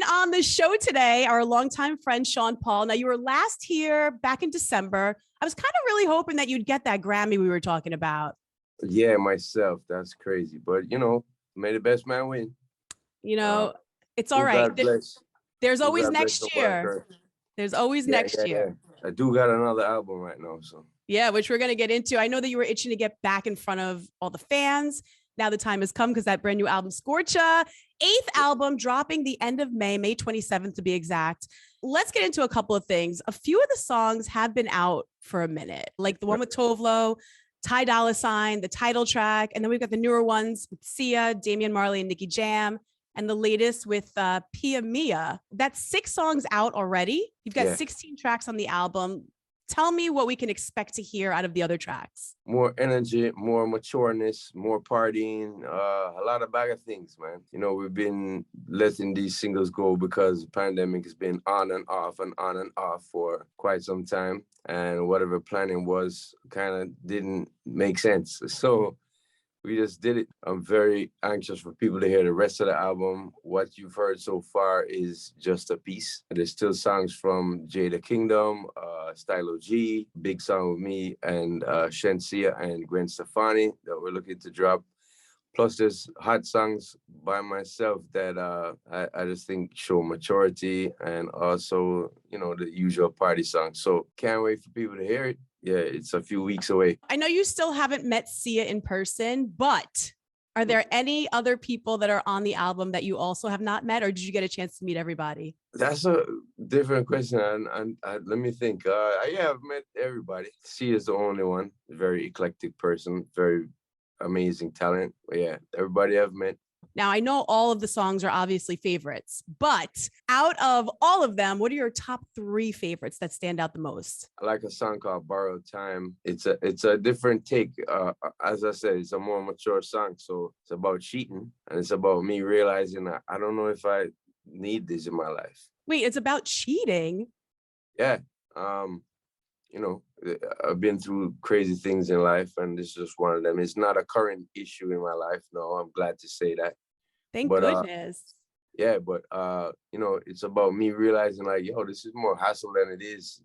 on the show today, our longtime friend, Sean Paul. Now, you were last here back in December. I was kind of really hoping that you'd get that Grammy we were talking about. Yeah, myself. That's crazy. But, may the best man win. It's all right. God bless. There's always God next bless year. There's always next year. I do got another album right now. So yeah, which we're going to get into. I know that you were itching to get back in front of all the fans. Now the time has come because that brand new album, Scorcha, 8th album dropping the end of May, May 27th to be exact. Let's get into a couple of things. A few of the songs have been out for a minute, like the one with Tovlo, Ty Dolla $ign, the title track. And then we've got the newer ones with Sia, Damian Marley, and Nicky Jam. And the latest with Pia Mia. That's 6 songs out already. You've got 16 tracks on the album. Tell me what we can expect to hear out of the other tracks. More energy, more matureness, more partying, a lot of bag of things, man. We've been letting these singles go because the pandemic has been on and off for quite some time. And whatever planning was kind of didn't make sense. So we just did it. I'm very anxious for people to hear the rest of the album. What you've heard so far is just a piece. There's still songs from Jada Kingdom, Stylo G, Big Song with Me, and Shensia and Gwen Stefani that we're looking to drop. Plus, there's hot songs by myself that I just think show maturity and also, the usual party songs. So can't wait for people to hear it. Yeah, it's a few weeks away. I know you still haven't met Sia in person, but are there any other people that are on the album that you also have not met, or did you get a chance to meet everybody? That's a different question, and let me think. I've met everybody. Sia is the only one. Very eclectic person, very amazing talent. But yeah, everybody I've met. Now, I know all of the songs are obviously favorites, but out of all of them, what are your top 3 favorites that stand out the most? I like a song called Borrowed Time. It's a different take. As I said, it's a more mature song. So it's about cheating, and it's about me realizing that I don't know if I need this in my life. Wait, it's about cheating? Yeah. I've been through crazy things in life, and this is just one of them. It's not a current issue in my life. No, I'm glad to say that. Thank goodness. It's about me realizing this is more hassle than it is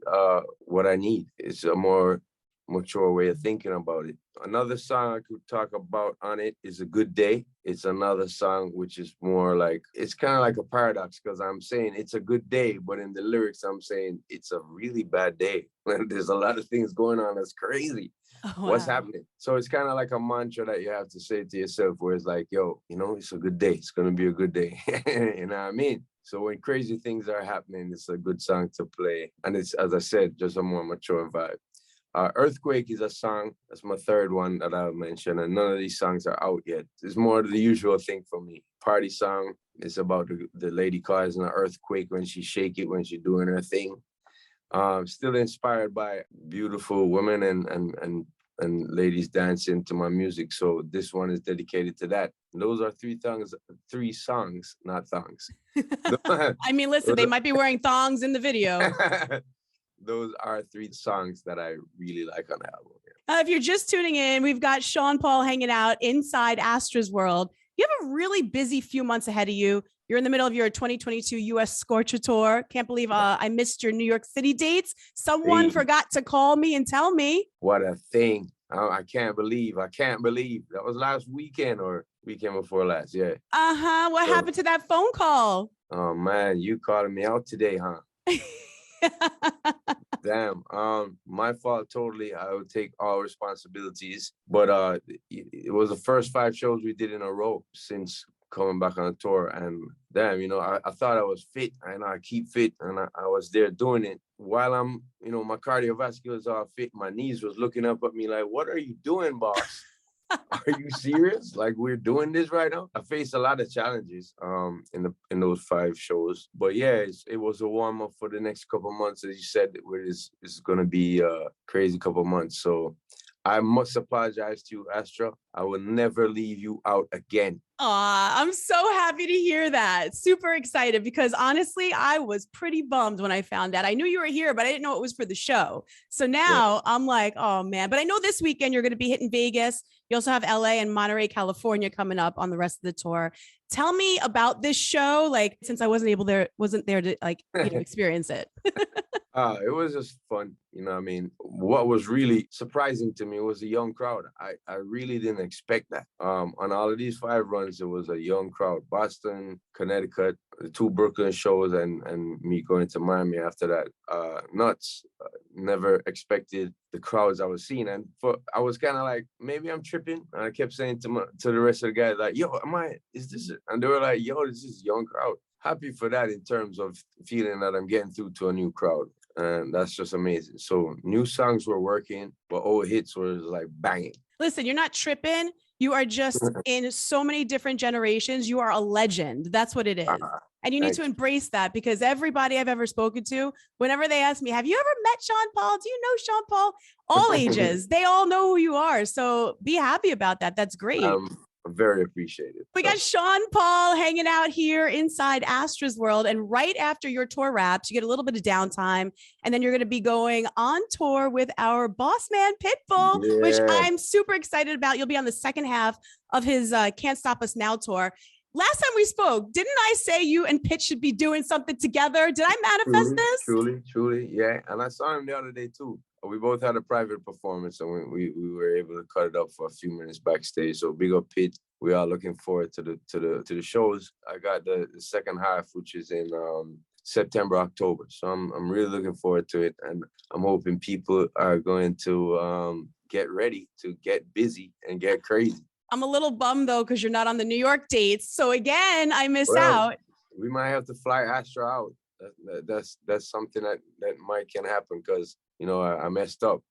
what I need. It's a more mature way of thinking about it. Another song I could talk about on it is A Good Day. It's another song which is more like, it's kind of like a paradox because I'm saying it's a good day, but in the lyrics I'm saying it's a really bad day. There's a lot of things going on that's crazy. Oh, wow. What's happening? So it's kind of like a mantra that you have to say to yourself where it's like, yo, it's a good day. It's going to be a good day. You know what I mean? So when crazy things are happening, it's a good song to play. And it's, as I said, just a more mature vibe. Earthquake is a song. That's my 3rd one that I'll mention. And none of these songs are out yet. It's more the usual thing for me. Party song. It's about the lady causing an earthquake when she shake it, when she's doing her thing. Still inspired by beautiful women and ladies dancing to my music. So this one is dedicated to that. And those are 3 songs, not thongs. I mean, listen, they might be wearing thongs in the video. Those are 3 songs that I really like on the album. If you're just tuning in, we've got Sean Paul hanging out inside Astra's world. You have a really busy few months ahead of you. You're in the middle of your 2022 US Scorcha Tour. Can't believe I missed your New York City dates. Someone forgot to call me and tell me. What a thing. I can't believe. That was last weekend or weekend before last. Yeah. What happened to that phone call? Oh, man, you calling me out today, huh? Damn. My fault totally. I would take all responsibilities. But it was the first 5 shows we did in a row since coming back on tour. And damn, I thought I was fit. And I keep fit. And I was there doing it. While I'm, my cardiovascular is all fit, my knees was looking up at me like, what are you doing, boss? Are you serious? Like, we're doing this right now? I faced a lot of challenges in those 5 shows. But yeah, it was a warm-up for the next couple of months. As you said, it's going to be a crazy couple of months. So I must apologize to you, Astra. I will never leave you out again. I'm so happy to hear that. Super excited because honestly, I was pretty bummed when I found out. I knew you were here, but I didn't know it was for the show. So now I'm like, oh man, but I know this weekend you're going to be hitting Vegas. You also have LA and Monterey, California coming up on the rest of the tour. Tell me about this show, like since I wasn't there to like, experience it. It was just fun. I mean, what was really surprising to me was the young crowd. I really didn't expect that. On all of these 5 runs, it was a young crowd. Boston, Connecticut, the 2 Brooklyn shows, and me going to Miami after that. Nuts. Never expected the crowds I was seeing, and I was kind of like, maybe I'm tripping. And I kept saying to the rest of the guys, like, yo, is this it? And they were like, yo, this is young crowd. Happy for that in terms of feeling that I'm getting through to a new crowd. And that's just amazing. So new songs were working, but old hits were like banging. Listen, you're not tripping. You are just in so many different generations. You are a legend. That's what it is. And you need to embrace that, because everybody I've ever spoken to, whenever they ask me, have you ever met Sean Paul? Do you know Sean Paul? All ages, they all know who you are. So be happy about that. That's great. Very appreciated. We got Sean Paul hanging out here inside Astra's world. And right after your tour wraps, you get a little bit of downtime. And then you're going to be going on tour with our boss man, Pitbull, which I'm super excited about. You'll be on the second half of his Can't Stop Us Now tour. Last time we spoke, didn't I say you and Pitt should be doing something together? Did I manifest this? Truly, yeah. And I saw him the other day too. We both had a private performance, and we were able to cut it up for a few minutes backstage. So big up Pitt. We are looking forward to the shows. I got the second half, which is in September, October. So I'm really looking forward to it, and I'm hoping people are going to get ready to get busy and get crazy. I'm a little bummed though, because you're not on the New York dates. So again, I miss out. We might have to fly Astra out. That's something that might can happen, because I messed up.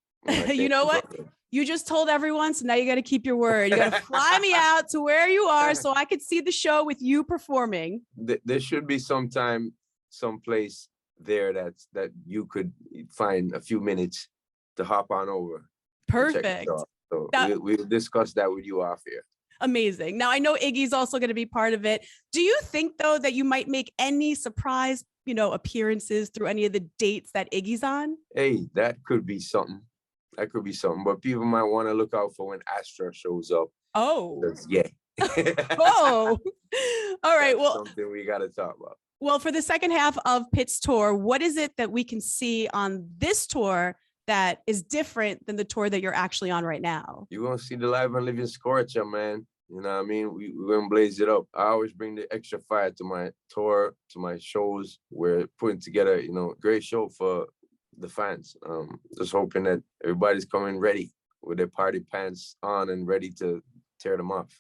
You know what? You just told everyone, so now you got to keep your word. You got to fly me out to where you are so I could see the show with you performing. There should be someplace there that you could find a few minutes to hop on over. Perfect. So we'll discuss that with you off here. Amazing. Now, I know Iggy's also going to be part of it. Do you think, though, that you might make any surprise, appearances through any of the dates that Iggy's on? Hey, that could be something. But people might want to look out for when Astra shows up. Oh. Yeah. Oh. All right. That's something we got to talk about. Well, for the second half of Pitt's tour, what is it that we can see on this tour that is different than the tour that you're actually on right now? You're going to see the live and living Scorcha, man. You know what I mean? We're going to blaze it up. I always bring the extra fire to my tour, to my shows. We're putting together, a great show for the fans. Just hoping that everybody's coming ready with their party pants on and ready to tear them off.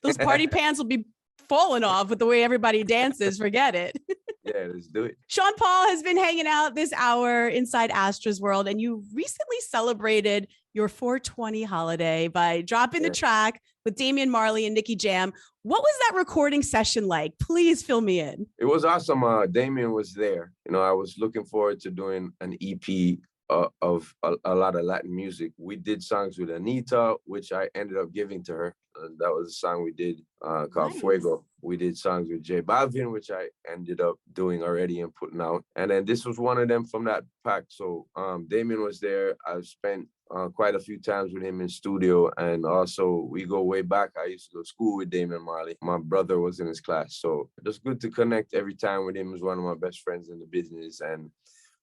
Those party pants will be falling off with the way everybody dances. Forget it. Yeah, let's do it. Sean Paul has been hanging out this hour inside Astra's world, and you recently celebrated your 420 holiday by dropping the track with Damian Marley and Nicky Jam. What was that recording session like? Please fill me in. It was awesome. Damian was there. I was looking forward to doing an EP of a lot of Latin music. We did songs with Anita, which I ended up giving to her. And that was a song we did called Fuego. We did songs with J Balvin, which I ended up doing already and putting out. And then this was one of them from that pack. So Damien was there. I've spent quite a few times with him in studio. And also we go way back. I used to go to school with Damian Marley. My brother was in his class. So just good to connect every time with him. He was one of my best friends in the business. And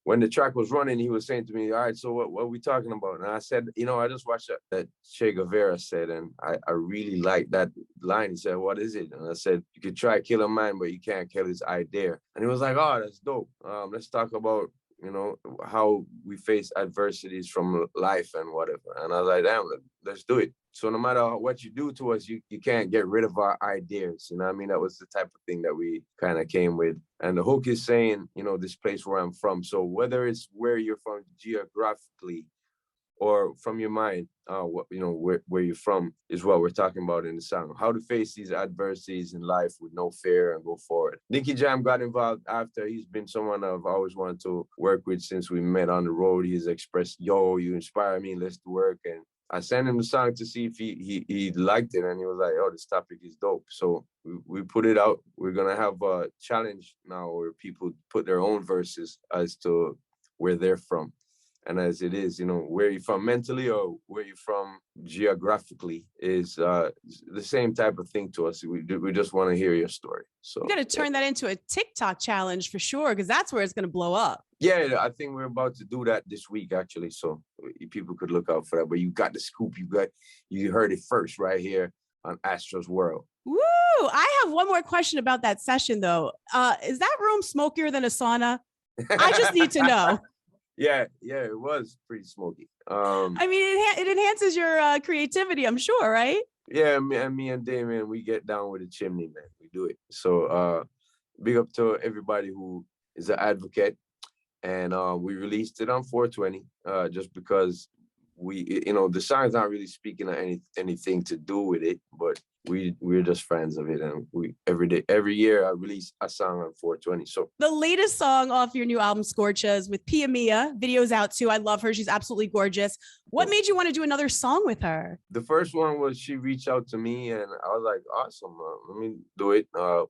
when the track was running, he was saying to me, all right, so what are we talking about? And I said, I just watched that Che Guevara said, and I really liked that line. He said, what is it? And I said, you could try kill a man, but you can't kill his idea. And he was like, oh, that's dope. Let's talk about, how we face adversities from life and whatever. And I was like, damn, let's do it. So no matter what you do to us, you can't get rid of our ideas. You know what I mean? That was the type of thing that we kind of came with. And the hook is saying, this place where I'm from. So whether it's where you're from geographically or from your mind, where you're from is what we're talking about in the song. How to face these adversities in life with no fear and go forward. Nicky Jam got involved after. He's been someone I've always wanted to work with since we met on the road. He's expressed, yo, you inspire me, let's work. And I sent him the song to see if he liked it, and he was like, oh, this topic is dope. So we put it out. We're going to have a challenge now where people put their own verses as to where they're from. And as it is, where you're from mentally or where you're from geographically is the same type of thing to us. We just want to hear your story. So you got to turn that into a TikTok challenge for sure, because that's where it's going to blow up. Yeah, I think we're about to do that this week, actually. So people could look out for that. But you got the scoop. You heard it first right here on Astra's World. Woo! I have one more question about that session, though. Is that room smokier than a sauna? I just need to know. Yeah, it was pretty smoky. I mean, it enhances your creativity, I'm sure, right? Yeah, me and Damien, we get down with the chimney, man. We do it. So big up to everybody who is an advocate. And we released it on 420 just because the song's not really speaking of anything to do with it, but we're just fans of it, and every year I release a song on 420. So the latest song off your new album Scorcha is with Pia Mia. Video's out too. I love her. She's absolutely gorgeous. What made you want to do another song with her? The first one was she reached out to me, and I was like, awesome, let me do it.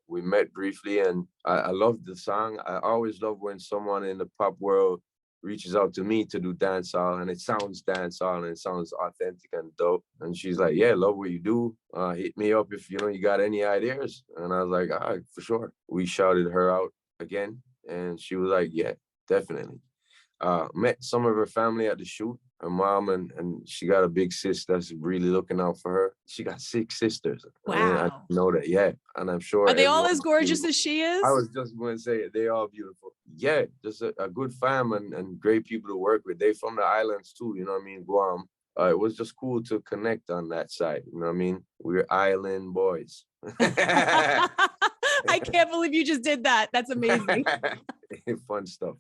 We met briefly, and I loved the song. I always love when someone in the pop world reaches out to me to do dancehall, and it sounds dancehall and it sounds authentic and dope. And she's like, yeah, love what you do. Hit me up if you got any ideas. And I was like, all right, for sure. We shouted her out again, and she was like, yeah, definitely. Met some of her family at the shoot. Her mom and she got a big sis that's really looking out for her. She got 6 sisters. Wow. I know that, yeah. And I'm sure. Are they all as gorgeous as she is? I was just going to say it. They all beautiful. Yeah, just a good fam and great people to work with. They from the islands too, you know what I mean? Guam. It was just cool to connect on that side. You know what I mean? We're island boys. I can't believe you just did that. That's amazing. Fun stuff.